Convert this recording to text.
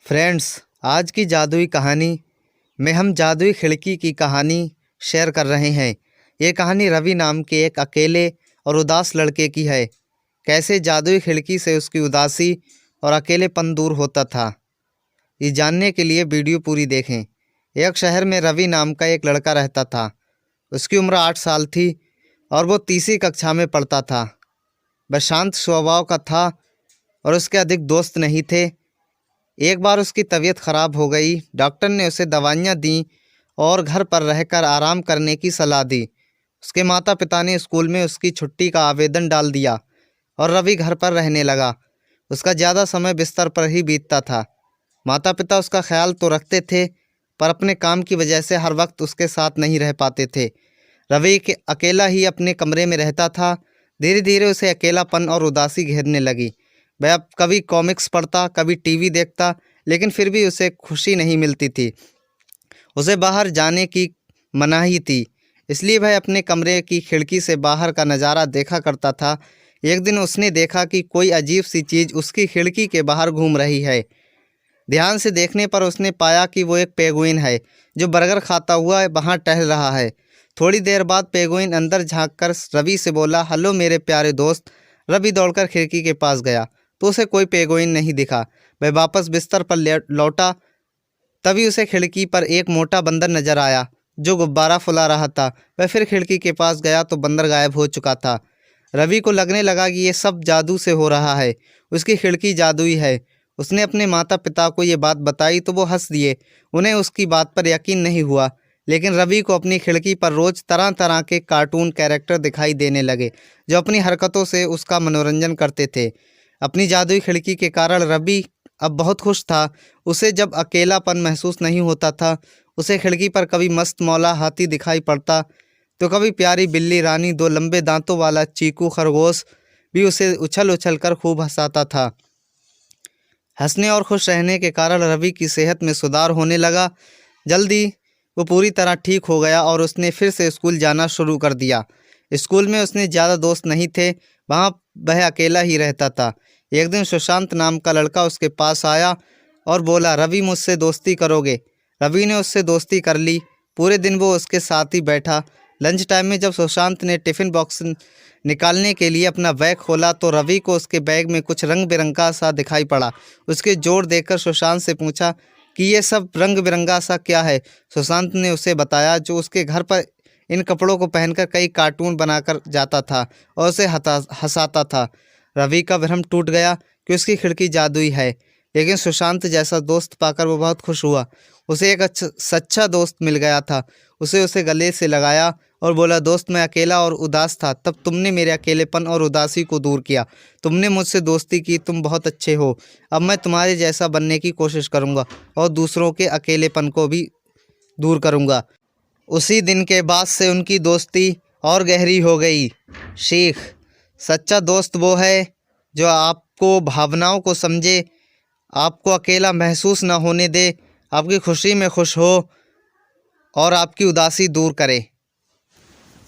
Friends, आज की जादुई कहानी में हम जादुई खिड़की की कहानी शेयर कर रहे हैं। ये कहानी रवि नाम के एक अकेले और उदास लड़के की है। कैसे जादुई खिड़की से उसकी उदासी और अकेलेपन दूर होता था, ये जानने के लिए वीडियो पूरी देखें। एक शहर में रवि नाम का एक लड़का रहता था। उसकी उम्र 8 साल थी और वो तीसरी कक्षा में पढ़ता था। वह शांत स्वभाव का था और उसके अधिक दोस्त नहीं थे। एक बार उसकी तबीयत खराब हो गई। डॉक्टर ने उसे दवाइयाँ दी और घर पर रहकर आराम करने की सलाह दी। उसके माता पिता ने स्कूल में उसकी छुट्टी का आवेदन डाल दिया और रवि घर पर रहने लगा। उसका ज़्यादा समय बिस्तर पर ही बीतता था। माता पिता उसका ख्याल तो रखते थे, पर अपने काम की वजह से हर वक्त उसके साथ नहीं रह पाते थे। रवि के अकेला ही अपने कमरे में रहता था। धीरे धीरे उसे अकेलापन और उदासी घेरने लगी। वह अब कभी कॉमिक्स पढ़ता, कभी टीवी देखता, लेकिन फिर भी उसे खुशी नहीं मिलती थी। उसे बाहर जाने की मनाही थी, इसलिए वह अपने कमरे की खिड़की से बाहर का नज़ारा देखा करता था। एक दिन उसने देखा कि कोई अजीब सी चीज़ उसकी खिड़की के बाहर घूम रही है। ध्यान से देखने पर उसने पाया कि वो एक पेंगुइन है जो बर्गर खाता हुआ वहाँ टहल रहा है। थोड़ी देर बाद पेंगुइन अंदर झांककर रवि से बोला, हेलो मेरे प्यारे दोस्त। रवि दौड़कर खिड़की के पास गया तो उसे कोई पेंगुइन नहीं दिखा। वह वापस बिस्तर पर लौटा। तभी उसे खिड़की पर एक मोटा बंदर नजर आया जो गुब्बारा फुला रहा था। वह फिर खिड़की के पास गया तो बंदर गायब हो चुका था। रवि को लगने लगा कि ये सब जादू से हो रहा है, उसकी खिड़की जादुई है। उसने अपने माता पिता को ये बात बताई तो वो हंस दिए। उन्हें उसकी बात पर यकीन नहीं हुआ, लेकिन रवि को अपनी खिड़की पर रोज तरह तरह के कार्टून कैरेक्टर दिखाई देने लगे जो अपनी हरकतों से उसका मनोरंजन करते थे। अपनी जादुई खिड़की के कारण रवि अब बहुत खुश था। उसे जब अकेलापन महसूस नहीं होता था। उसे खिड़की पर कभी मस्त मौला हाथी दिखाई पड़ता तो कभी प्यारी बिल्ली रानी, दो लंबे दांतों वाला चीकू खरगोश भी उसे उछल उछल कर खूब हंसाता था। हंसने और खुश रहने के कारण रवि की सेहत में सुधार होने लगा। जल्दी वो पूरी तरह ठीक हो गया और उसने फिर से स्कूल जाना शुरू कर दिया। स्कूल में उसने ज़्यादा दोस्त नहीं थे, वहाँ वह अकेला ही रहता था। एक दिन सुशांत नाम का लड़का उसके पास आया और बोला, रवि मुझसे दोस्ती करोगे? रवि ने उससे दोस्ती कर ली। पूरे दिन वो उसके साथ ही बैठा। लंच टाइम में जब सुशांत ने टिफ़िन बॉक्स निकालने के लिए अपना बैग खोला तो रवि को उसके बैग में कुछ रंग बिरंगा सा दिखाई पड़ा। उसके जोड़ देखकर सुशांत से पूछा कि ये सब रंग बिरंगा सा क्या है। सुशांत ने उसे बताया जो उसके घर पर इन कपड़ों को पहनकर कई कार्टून बनाकर जाता था और उसे हंसाता था। रवि का भ्रम टूट गया कि उसकी खिड़की जादुई है, लेकिन सुशांत जैसा दोस्त पाकर वो बहुत खुश हुआ। उसे एक सच्चा दोस्त मिल गया था। उसे गले से लगाया और बोला, दोस्त मैं अकेला और उदास था, तब तुमने मेरे अकेलेपन और उदासी को दूर किया। तुमने मुझसे दोस्ती की, तुम बहुत अच्छे हो। अब मैं तुम्हारे जैसा बनने की कोशिश करूँगा और दूसरों के अकेलेपन को भी दूर करूँगा। उसी दिन के बाद से उनकी दोस्ती और गहरी हो गई। सीख, सच्चा दोस्त वो है जो आपको भावनाओं को समझे, आपको अकेला महसूस न होने दे, आपकी खुशी में खुश हो और आपकी उदासी दूर करे।